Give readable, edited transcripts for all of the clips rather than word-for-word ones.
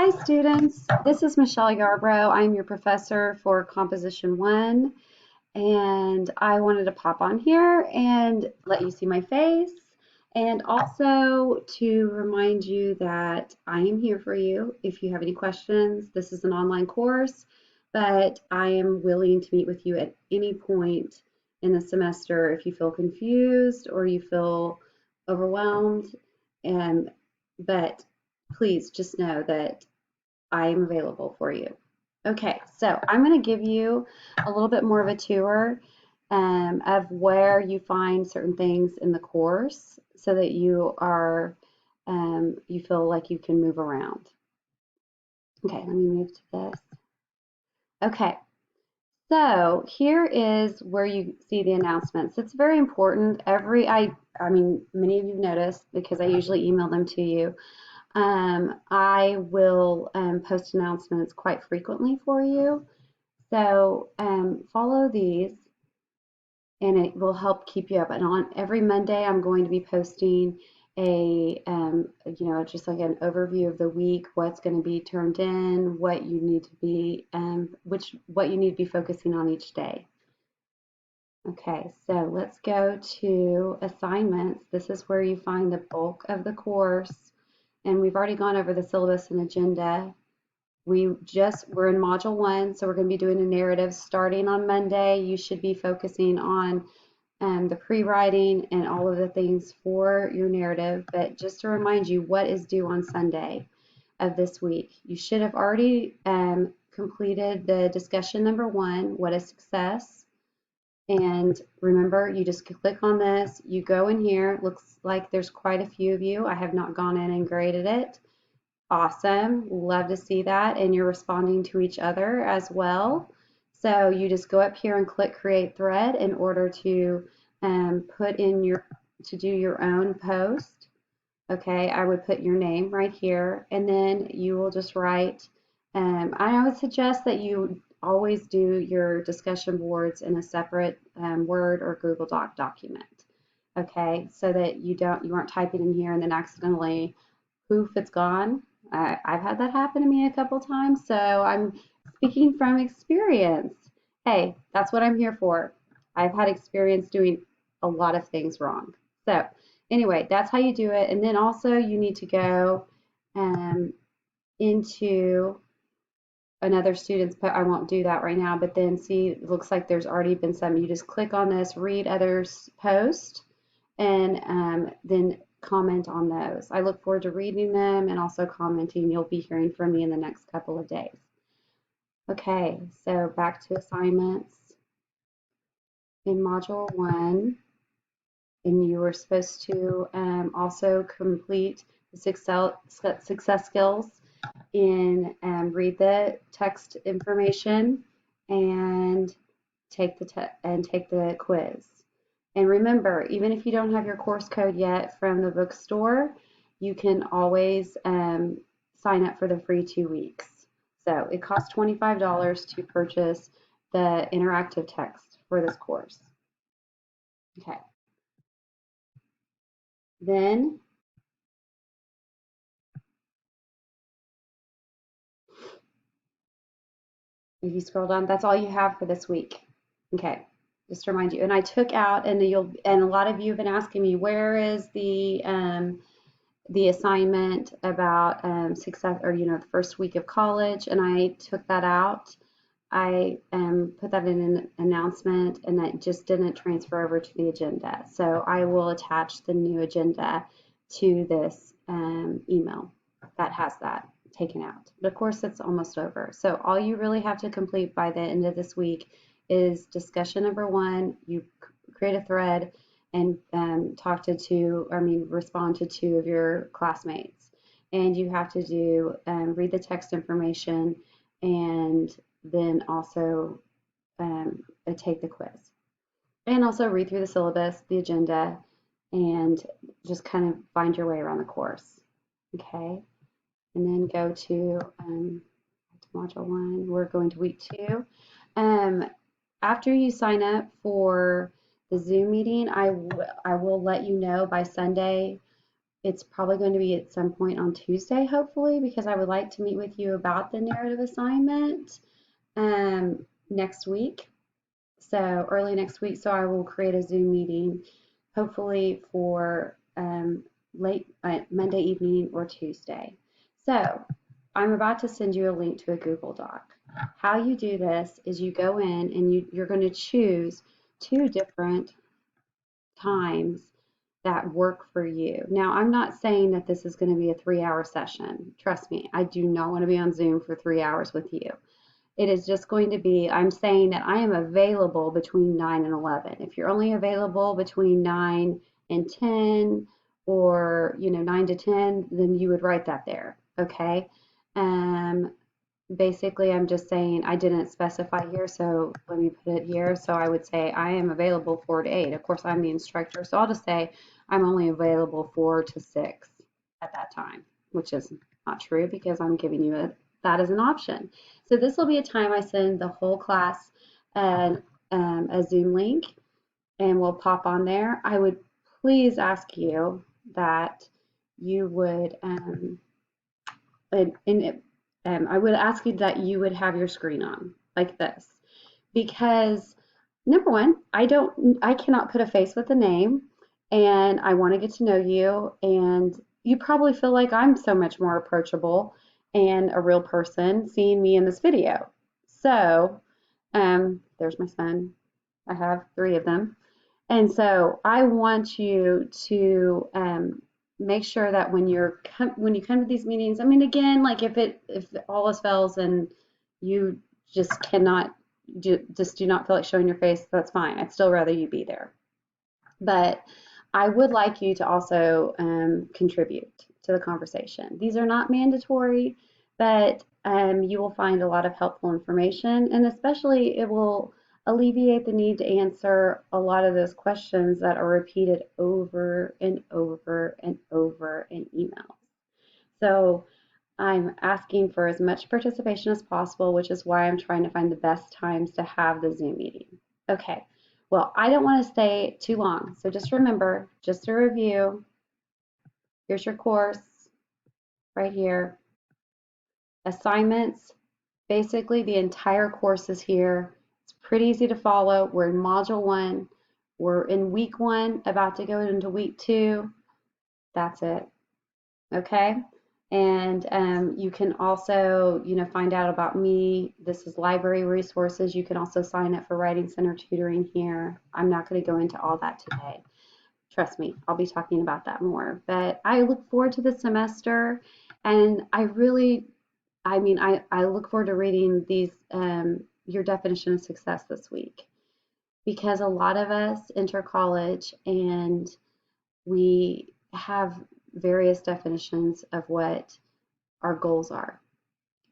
Hi students, this is Michelle Yarbrough. I'm your professor for Composition 1 and I wanted to pop on here and let you see my face and also to remind you that I am here for you if you have any questions. This is an online course, but I am willing to meet with you at any point in the semester if you feel confused or you feel overwhelmed. And but please just know that I am available for you. Okay, so I'm going to give you a little bit more of a tour of where you find certain things in the course so that you feel like you can move around. Okay, let me move to this. Okay, so here is where you see the announcements. It's very important. I mean, many of you noticed because I usually email them to you. I will post announcements quite frequently for you. So follow these and it will help keep you up. And on every Monday, I'm going to be posting just like an overview of the week, what's going to be turned in, what you need to be, what you need to be focusing on each day. Okay, so let's go to assignments. This is where you find the bulk of the course. And we've already gone over the syllabus and agenda. We're in module 1, so we're going to be doing a narrative starting on Monday. You should be focusing on the pre-writing and all of the things for your narrative. But just to remind you what is due on Sunday of this week. You should have already completed the discussion number 1, what is success? And remember, you just click on this, you go in here, looks like there's quite a few of you. I have not gone in and graded it. Awesome, love to see that, and you're responding to each other as well. So you just go up here and click create thread in order to do your own post. Okay, I would put your name right here, and then you will just write. I would suggest that you always do your discussion boards in a separate Word or Google Doc document. Okay, so that you aren't typing in here and then accidentally, poof, it's gone. I've had that happen to me a couple times, so I'm speaking from experience. Hey, that's what I'm here for. I've had experience doing a lot of things wrong. So anyway, that's how you do it. And then also you need to go into another student's post. I won't do that right now, but then see, it looks like there's already been some. You just click on this, read others' post, and then comment on those. I look forward to reading them and also commenting. You'll be hearing from me in the next couple of days. Okay, so back to assignments. In Module 1, and you were supposed to also complete the success skills in read the text information and take the quiz. And remember, even if you don't have your course code yet from the bookstore, you can always sign up for the free 2 weeks. So it costs $25 to purchase the interactive text for this course. Okay. Then if you scroll down, that's all you have for this week. Okay, just to remind you. And I took out, and a lot of you have been asking me, where is the assignment about success, or the first week of college, and I took that out. I put that in an announcement, and that just didn't transfer over to the agenda. So I will attach the new agenda to this email that has that taken out. But of course, it's almost over. So all you really have to complete by the end of this week is discussion number 1. You create a thread and respond to 2 of your classmates. And you have to do read the text information and then also take the quiz. And also read through the syllabus, the agenda, and just kind of find your way around the course. Okay, and then go to module 1. We're going to week 2. After you sign up for the Zoom meeting, I will let you know by Sunday it's probably going to be at some point on Tuesday, hopefully, because I would like to meet with you about the narrative assignment next week. So early next week. So I will create a Zoom meeting, hopefully for late Monday evening or Tuesday. So I'm about to send you a link to a Google Doc. How you do this is you go in and you're going to choose two different times that work for you. Now, I'm not saying that this is going to be a 3-hour session. Trust me, I do not want to be on Zoom for 3 hours with you. It is just going to be, I'm saying that I am available between 9 and 11. If you're only available between 9 and 10 or, 9 to 10, then you would write that there, okay? Um, Basically, I'm just saying I didn't specify here, so let me put it here. So I would say I am available 4 to 8. Of course, I'm the instructor, so I'll just say I'm only available 4 to 6 at that time, which is not true because I'm giving you that as an option. So this will be a time I send the whole class a Zoom link, and we'll pop on there. I would please ask you that you would I would ask you that you would have your screen on like this because number one, I cannot put a face with a name, and I want to get to know you, and you probably feel like I'm so much more approachable and a real person seeing me in this video. So, there's my son. I have 3 of them. And so I want you to make sure that when you come to these meetings, I mean, again, like if all else fails and you just cannot just do not feel like showing your face, that's fine. I'd still rather you be there. But I would like you to also contribute to the conversation. These are not mandatory, but you will find a lot of helpful information, and especially it will alleviate the need to answer a lot of those questions that are repeated over and over and over in emails. So I'm asking for as much participation as possible, which is why I'm trying to find the best times to have the Zoom meeting. Okay, well, I don't want to stay too long, so just remember, just to review, here's your course right here. Assignments, basically the entire course is here. It's pretty easy to follow. We're in module 1. We're in week 1, about to go into week 2. That's it. Okay? And you can also, find out about me. This is library resources. You can also sign up for Writing Center tutoring here. I'm not going to go into all that today. Trust me, I'll be talking about that more. But I look forward to the semester, and I look forward to reading these your definition of success this week because a lot of us enter college and we have various definitions of what our goals are.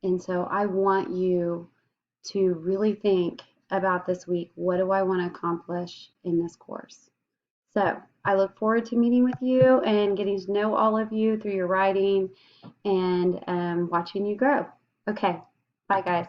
And so I want you to really think about this week. What do I want to accomplish in this course? So I look forward to meeting with you and getting to know all of you through your writing and watching you grow. Okay, bye guys.